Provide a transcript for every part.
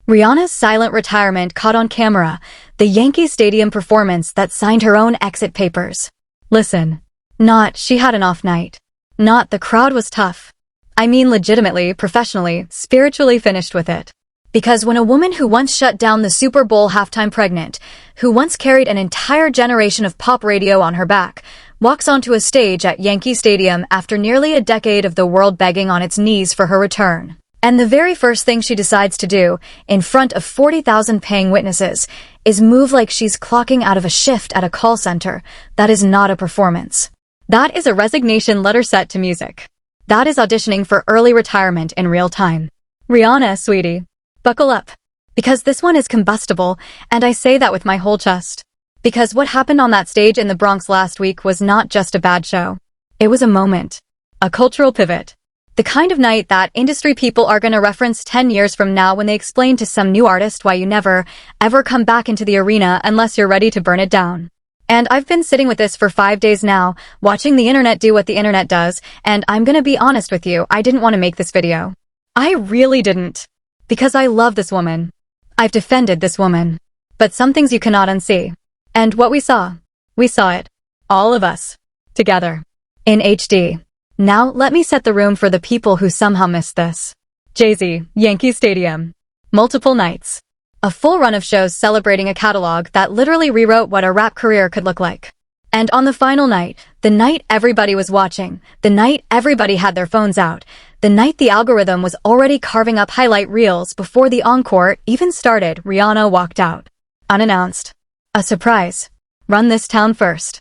Rihanna's silent retirement caught on camera, the Yankee Stadium performance that signed her own exit papers. Listen, not she had an off night. Not the crowd was tough. I mean legitimately, professionally, spiritually finished with it. Because when a woman who once shut down the Super Bowl halftime pregnant, who once carried an entire generation of pop radio on her back, walks onto a stage at Yankee Stadium after nearly a decade of the world begging on its knees for her return, and the very first thing she decides to do, in front of 40,000 paying witnesses, is move like she's clocking out of a shift at a call center, that is not a performance. That is a resignation letter set to music. That is auditioning for early retirement in real time. Rihanna, sweetie, buckle up. Because this one is combustible, and I say that with my whole chest. Because what happened on that stage in the Bronx last week was not just a bad show. It was a moment. A cultural pivot. The kind of night that industry people are gonna reference 10 years from now when they explain to some new artist why you never, ever come back into the arena unless you're ready to burn it down. And I've been sitting with this for 5 days now, watching the internet do what the internet does, and I'm gonna be honest with you, I didn't want to make this video. I really didn't. Because I love this woman. I've defended this woman. But some things you cannot unsee. And what we saw it. All of us. Together. In HD. Now, let me set the room for the people who somehow missed this. Jay-Z Yankee Stadium. Multiple nights. A full run of shows celebrating a catalog that literally rewrote what a rap career could look like. And on the final night, the night everybody was watching, the night everybody had their phones out, the night the algorithm was already carving up highlight reels before the encore even started, Rihanna walked out. Unannounced. A surprise. Run this town first.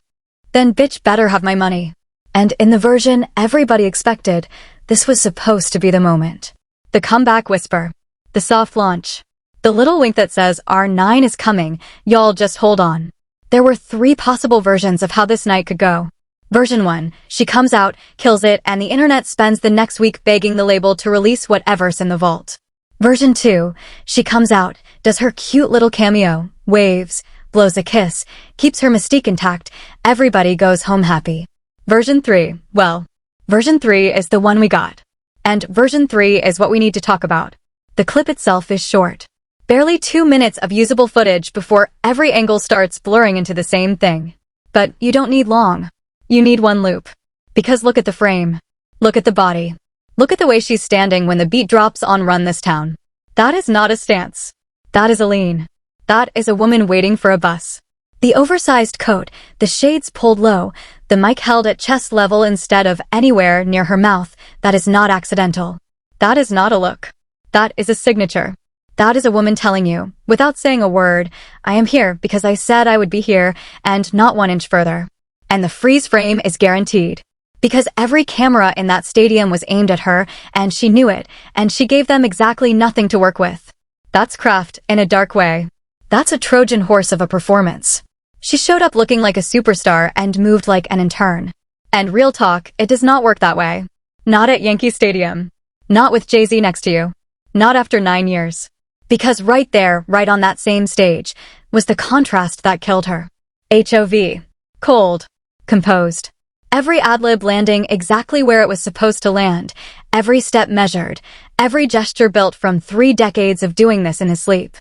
Then bitch better have my money. And in the version everybody expected, this was supposed to be the moment. The comeback whisper. The soft launch. The little wink that says, R9 is coming, y'all just hold on. There were 3 possible versions of how this night could go. Version 1, she comes out, kills it, and the internet spends the next week begging the label to release whatever's in the vault. Version 2, she comes out, does her cute little cameo, waves, blows a kiss, keeps her mystique intact, everybody goes home happy. Version 3, well, version 3 is the one we got. And version 3 is what we need to talk about. The clip itself is short. Barely 2 minutes of usable footage before every angle starts blurring into the same thing. But you don't need long. You need one loop. Because look at the frame. Look at the body. Look at the way she's standing when the beat drops on Run This Town. That is not a stance. That is a lean. That is a woman waiting for a bus. The oversized coat, the shades pulled low, the mic held at chest level instead of anywhere near her mouth, that is not accidental. That is not a look. That is a signature. That is a woman telling you, without saying a word, I am here because I said I would be here, and not 1 inch further. And the freeze frame is guaranteed. Because every camera in that stadium was aimed at her, and she knew it, and she gave them exactly nothing to work with. That's craft, in a dark way. That's a Trojan horse of a performance. She showed up looking like a superstar and moved like an intern. And real talk, it does not work that way. Not at Yankee Stadium. Not with Jay-Z next to you. Not after 9 years. Because right there, right on that same stage, was the contrast that killed her. HOV. Cold. Composed. Every ad-lib landing exactly where it was supposed to land, every step measured, every gesture built from 3 decades of doing this in his sleep.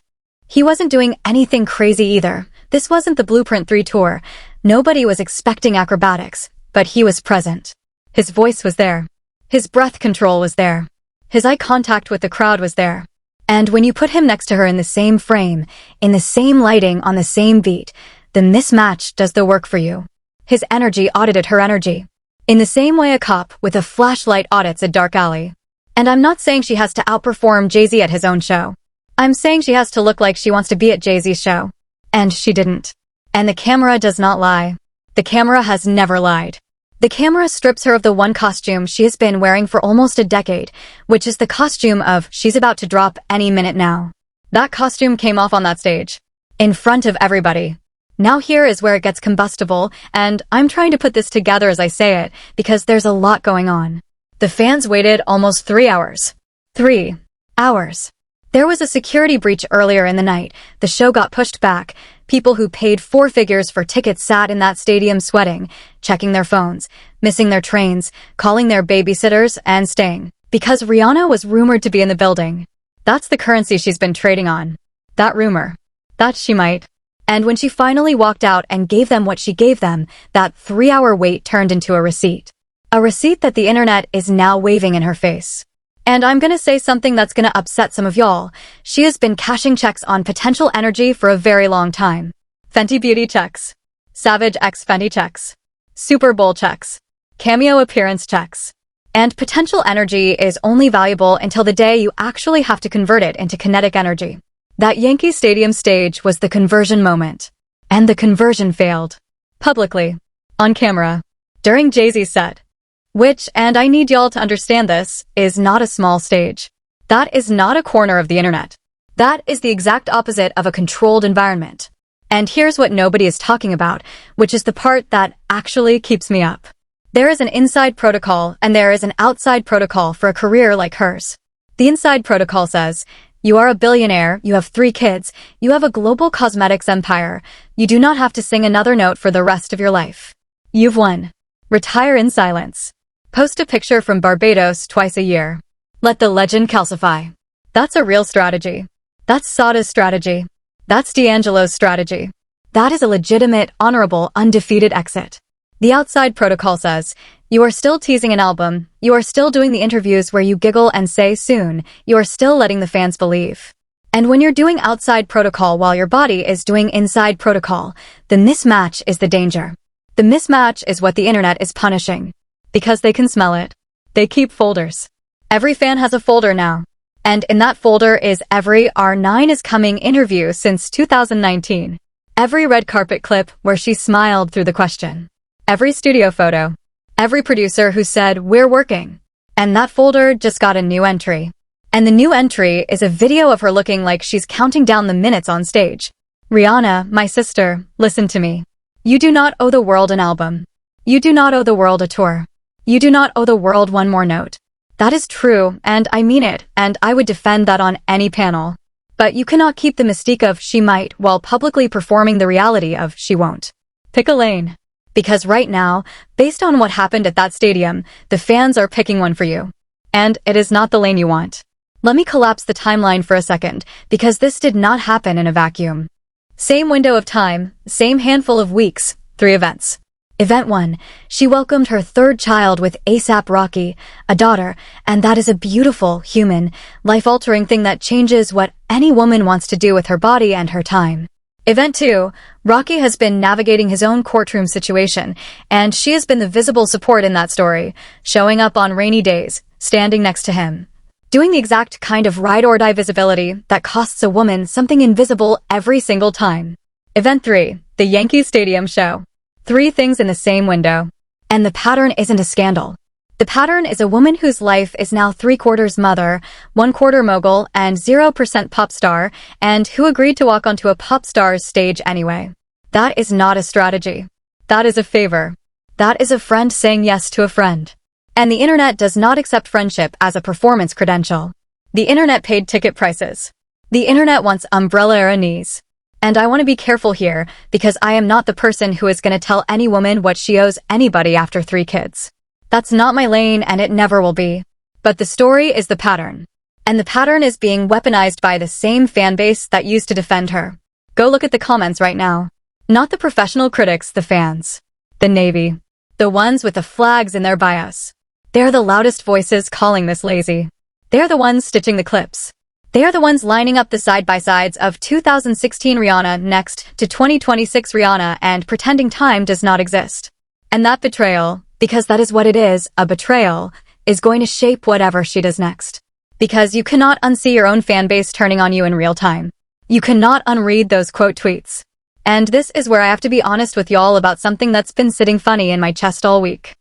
He wasn't doing anything crazy either. This wasn't the Blueprint 3 tour. Nobody was expecting acrobatics, but he was present. His voice was there. His breath control was there. His eye contact with the crowd was there. And when you put him next to her in the same frame, in the same lighting, on the same beat, the mismatch does the work for you. His energy audited her energy. In the same way a cop with a flashlight audits a dark alley. And I'm not saying she has to outperform Jay-Z at his own show. I'm saying she has to look like she wants to be at Jay-Z's show. And she didn't. And the camera does not lie. The camera has never lied. The camera strips her of the one costume she has been wearing for almost a decade, which is the costume of she's about to drop any minute now. That costume came off on that stage. In front of everybody. Now here is where it gets combustible, and I'm trying to put this together as I say it, because there's a lot going on. The fans waited almost 3 hours. 3 hours. There was a security breach earlier in the night. The show got pushed back. People who paid 4 figures for tickets sat in that stadium sweating, checking their phones, missing their trains, calling their babysitters, and staying. Because Rihanna was rumored to be in the building. That's the currency she's been trading on. That rumor. That she might. And when she finally walked out and gave them what she gave them, that 3-hour wait turned into a receipt. A receipt that the internet is now waving in her face. And I'm gonna say something that's gonna upset some of y'all. She has been cashing checks on potential energy for a very long time. Fenty Beauty checks. Savage X Fenty checks. Super Bowl checks. Cameo appearance checks. And potential energy is only valuable until the day you actually have to convert it into kinetic energy. That Yankee Stadium stage was the conversion moment. And the conversion failed. Publicly. On camera. During Jay-Z's set. Which, and I need y'all to understand this, is not a small stage. That is not a corner of the internet. That is the exact opposite of a controlled environment. And here's what nobody is talking about, which is the part that actually keeps me up. There is an inside protocol and there is an outside protocol for a career like hers. The inside protocol says, you are a billionaire, you have 3 kids, you have a global cosmetics empire, you do not have to sing another note for the rest of your life. You've won. Retire in silence. Post a picture from Barbados twice a year. Let the legend calcify. That's a real strategy. That's Sada's strategy. That's D'Angelo's strategy. That is a legitimate, honorable, undefeated exit. The outside protocol says, you are still teasing an album, you are still doing the interviews where you giggle and say soon, you are still letting the fans believe. And when you're doing outside protocol while your body is doing inside protocol, the mismatch is the danger. The mismatch is what the internet is punishing. Because they can smell it. They keep folders. Every fan has a folder now. And in that folder is every R9 is coming interview since 2019. Every red carpet clip where she smiled through the question. Every studio photo. Every producer who said, we're working. And that folder just got a new entry. And the new entry is a video of her looking like she's counting down the minutes on stage. Rihanna, my sister, listen to me. You do not owe the world an album. You do not owe the world a tour. You do not owe the world one more note. That is true, and I mean it, and I would defend that on any panel. But you cannot keep the mystique of she might while publicly performing the reality of she won't. Pick a lane. Because right now, based on what happened at that stadium, the fans are picking one for you. And it is not the lane you want. Let me collapse the timeline for a second, because this did not happen in a vacuum. Same window of time, same handful of weeks, 3 events. Event 1, she welcomed her 3rd child with A$AP Rocky, a daughter, and that is a beautiful, human, life-altering thing that changes what any woman wants to do with her body and her time. Event 2, Rocky has been navigating his own courtroom situation, and she has been the visible support in that story, showing up on rainy days, standing next to him. Doing the exact kind of ride-or-die visibility that costs a woman something invisible every single time. Event 3, the Yankee Stadium show. 3 things in the same window. And the pattern isn't a scandal. The pattern is a woman whose life is now 3/4 mother, 1/4 mogul, and 0% pop star, and who agreed to walk onto a pop star's stage anyway. That is not a strategy. That is a favor. That is a friend saying yes to a friend. And the internet does not accept friendship as a performance credential. The internet paid ticket prices. The internet wants umbrella-era knees. And I want to be careful here, because I am not the person who is going to tell any woman what she owes anybody after 3 kids. That's not my lane and it never will be. But the story is the pattern. And the pattern is being weaponized by the same fan base that used to defend her. Go look at the comments right now. Not the professional critics, the fans. The Navy. The ones with the flags in their bios. They're the loudest voices calling this lazy. They're the ones stitching the clips. They are the ones lining up the side-by-sides of 2016 Rihanna next to 2026 Rihanna and pretending time does not exist. And that betrayal, because that is what it is, a betrayal, is going to shape whatever she does next. Because you cannot unsee your own fan base turning on you in real time. You cannot unread those quote tweets. And this is where I have to be honest with y'all about something that's been sitting funny in my chest all week.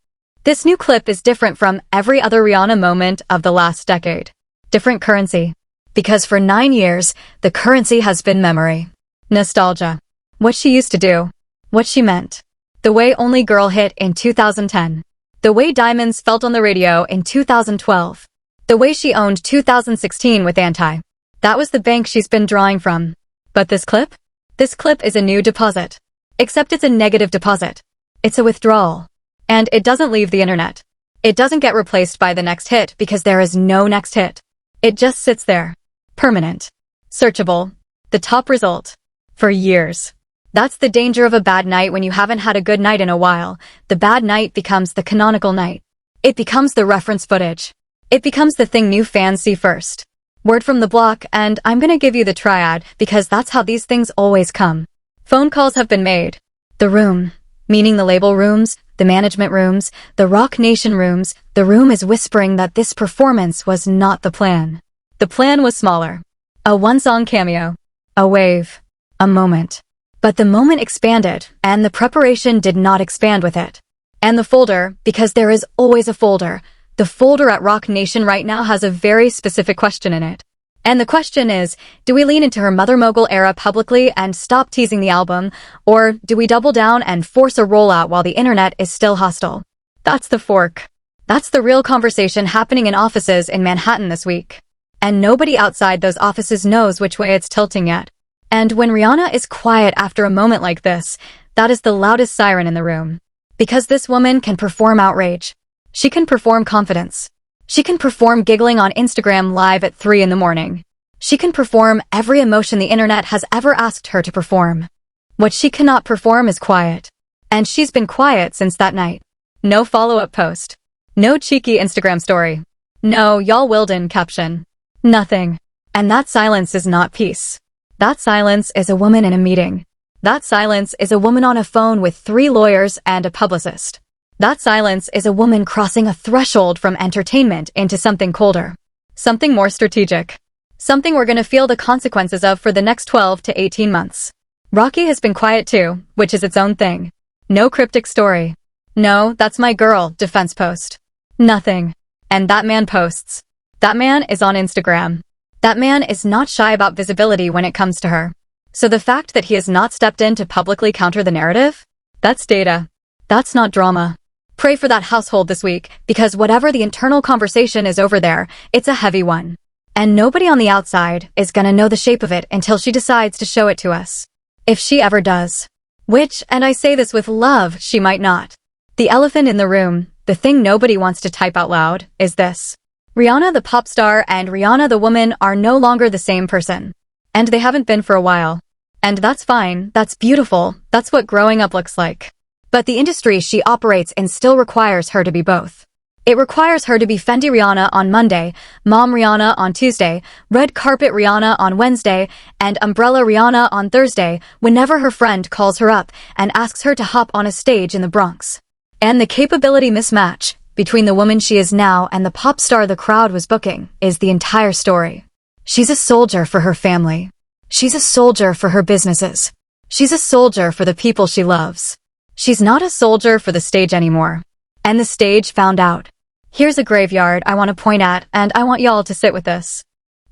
This new clip is different from every other Rihanna moment of the last decade. Different currency. Because for 9 years, the currency has been memory. Nostalgia. What she used to do. What she meant. The way Only Girl hit in 2010. The way Diamonds felt on the radio in 2012. The way she owned 2016 with Anti. That was the bank she's been drawing from. But this clip? This clip is a new deposit. Except it's a negative deposit. It's a withdrawal. And it doesn't leave the internet. It doesn't get replaced by the next hit because there is no next hit. It just sits there. Permanent. Searchable. The top result. For years. That's the danger of a bad night when you haven't had a good night in a while. The bad night becomes the canonical night. It becomes the reference footage. It becomes the thing new fans see first. Word from the block, and I'm gonna give you the triad because that's how these things always come. Phone calls have been made. The room, meaning the label rooms, the management rooms, the Rock Nation rooms, the room is whispering that this performance was not the plan. The plan was smaller. A one-song cameo. A wave. A moment. But the moment expanded, and the preparation did not expand with it. And the folder, because there is always a folder, the folder at Rock Nation right now has a very specific question in it. And the question is, do we lean into her Mother Mogul era publicly and stop teasing the album, or do we double down and force a rollout while the internet is still hostile? That's the fork. That's the real conversation happening in offices in Manhattan this week. And nobody outside those offices knows which way it's tilting yet. And when Rihanna is quiet after a moment like this, that is the loudest siren in the room. Because this woman can perform outrage. She can perform confidence. She can perform giggling on Instagram live at 3 in the morning. She can perform every emotion the internet has ever asked her to perform. What she cannot perform is quiet. And she's been quiet since that night. No follow-up post. No cheeky Instagram story. No y'all Wilden caption. Nothing. And that silence is not peace. That silence is a woman in a meeting. That silence is a woman on a phone with 3 lawyers and a publicist. That silence is a woman crossing a threshold from entertainment into something colder. Something more strategic. Something we're gonna feel the consequences of for the next 12 to 18 months. Rocky has been quiet too, which is its own thing. No cryptic story. No, that's my girl, defense post. Nothing. And that man posts. That man is on Instagram. That man is not shy about visibility when it comes to her. So the fact that he has not stepped in to publicly counter the narrative? That's data. That's not drama. Pray for that household this week, because whatever the internal conversation is over there, it's a heavy one. And nobody on the outside is gonna know the shape of it until she decides to show it to us. If she ever does. Which, and I say this with love, she might not. The elephant in the room, the thing nobody wants to type out loud, is this. Rihanna the pop star and Rihanna the woman are no longer the same person. And they haven't been for a while. And that's fine, that's beautiful, that's what growing up looks like. But the industry she operates in still requires her to be both. It requires her to be Fenty Rihanna on Monday, Mom Rihanna on Tuesday, Red Carpet Rihanna on Wednesday, and Umbrella Rihanna on Thursday whenever her friend calls her up and asks her to hop on a stage in the Bronx. And the capability mismatch between the woman she is now and the pop star the crowd was booking is the entire story. She's a soldier for her family. She's a soldier for her businesses. She's a soldier for the people she loves. She's not a soldier for the stage anymore. And the stage found out. Here's a graveyard I want to point at, and I want y'all to sit with this.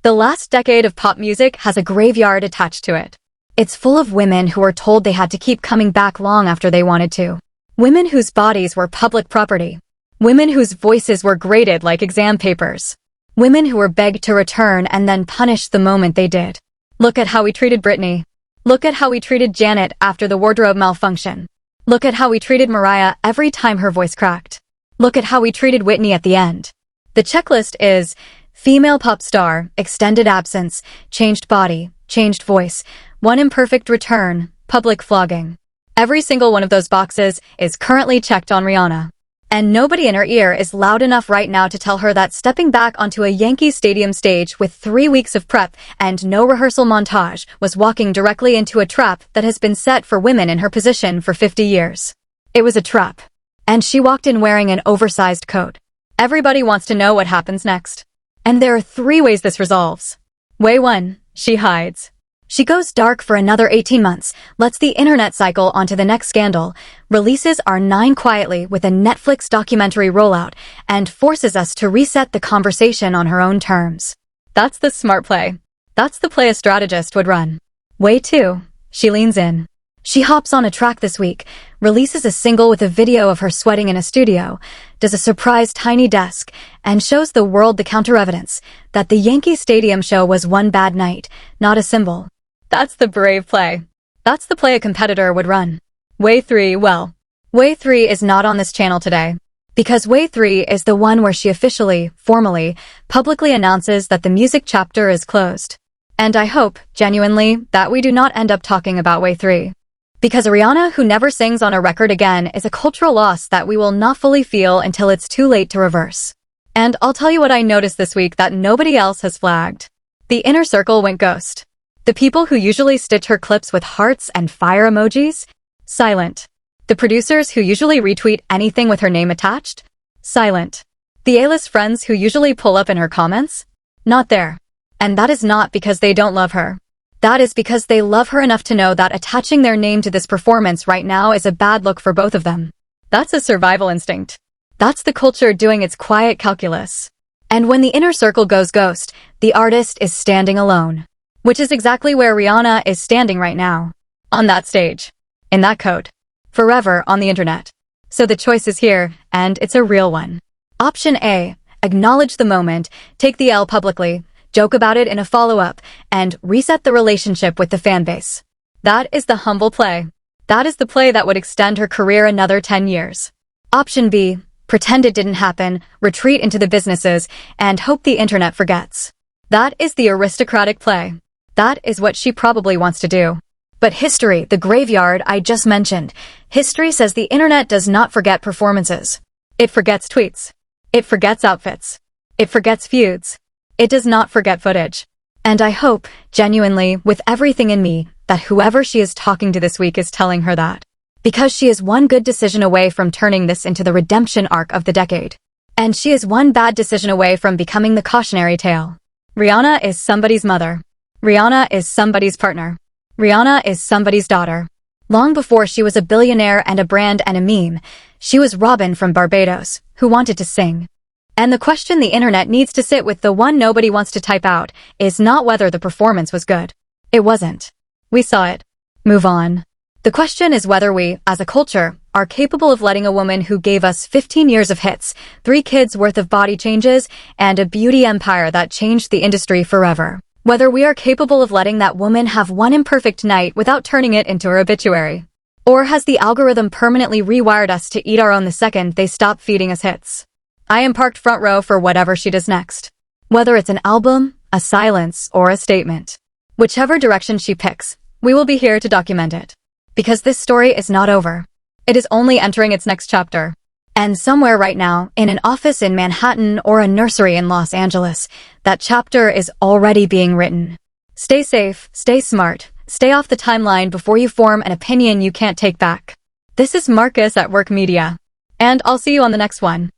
The last decade of pop music has a graveyard attached to it. It's full of women who were told they had to keep coming back long after they wanted to. Women whose bodies were public property. Women whose voices were graded like exam papers. Women who were begged to return and then punished the moment they did. Look at how we treated Britney. Look at how we treated Janet after the wardrobe malfunction. Look at how we treated Mariah every time her voice cracked. Look at how we treated Whitney at the end. The checklist is female pop star, extended absence, changed body, changed voice, one imperfect return, public flogging. Every single one of those boxes is currently checked on Rihanna. And nobody in her ear is loud enough right now to tell her that stepping back onto a Yankee Stadium stage with 3 weeks of prep and no rehearsal montage was walking directly into a trap that has been set for women in her position for 50 years. It was a trap. And she walked in wearing an oversized coat. Everybody wants to know what happens next. And there are 3 ways this resolves. Way 1, she hides. She goes dark for another 18 months, lets the internet cycle onto the next scandal, releases our 9 quietly with a Netflix documentary rollout, and forces us to reset the conversation on her own terms. That's the smart play. That's the play a strategist would run. Way 2, she leans in. She hops on a track this week, releases a single with a video of her sweating in a studio, does a surprise tiny desk, and shows the world the counter-evidence that the Yankee Stadium show was one bad night, not a symbol. That's the brave play. That's the play a competitor would run. Way 3, well, Way 3 is not on this channel today. Because Way 3 is the one where she officially, formally, publicly announces that the music chapter is closed. And I hope, genuinely, that we do not end up talking about Way 3. Because a Rihanna who never sings on a record again is a cultural loss that we will not fully feel until it's too late to reverse. And I'll tell you what I noticed this week that nobody else has flagged. The inner circle went ghost. The people who usually stitch her clips with hearts and fire emojis? Silent. The producers who usually retweet anything with her name attached? Silent. The A-list friends who usually pull up in her comments? Not there. And that is not because they don't love her. That is because they love her enough to know that attaching their name to this performance right now is a bad look for both of them. That's a survival instinct. That's the culture doing its quiet calculus. And when the inner circle goes ghost, the artist is standing alone. Which is exactly where Rihanna is standing right now. On that stage. In that coat. Forever on the internet. So the choice is here, and it's a real one. Option A, acknowledge the moment, take the L publicly, joke about it in a follow-up, and reset the relationship with the fanbase. That is the humble play. That is the play that would extend her career another 10 years. Option B, pretend it didn't happen, retreat into the businesses, and hope the internet forgets. That is the aristocratic play. That is what she probably wants to do. But history, the graveyard I just mentioned, history says the internet does not forget performances. It forgets tweets. It forgets outfits. It forgets feuds. It does not forget footage. And I hope, genuinely, with everything in me, that whoever she is talking to this week is telling her that. Because she is one good decision away from turning this into the redemption arc of the decade. And she is one bad decision away from becoming the cautionary tale. Rihanna is somebody's mother. Rihanna is somebody's partner. Rihanna is somebody's daughter. Long before she was a billionaire and a brand and a meme, she was Robin from Barbados, who wanted to sing. And the question the internet needs to sit with, the one nobody wants to type out, is not whether the performance was good. It wasn't. We saw it. Move on. The question is whether we, as a culture, are capable of letting a woman who gave us 15 years of hits, 3 kids worth of body changes, and a beauty empire that changed the industry forever. Whether we are capable of letting that woman have one imperfect night without turning it into her obituary. Or has the algorithm permanently rewired us to eat our own the second they stop feeding us hits? I am parked front row for whatever she does next. Whether it's an album, a silence, or a statement. Whichever direction she picks, we will be here to document it. Because this story is not over. It is only entering its next chapter. And somewhere right now, in an office in Manhattan or a nursery in Los Angeles, that chapter is already being written. Stay safe, stay smart, stay off the timeline before you form an opinion you can't take back. This is Marcus at Work Media. And I'll see you on the next one.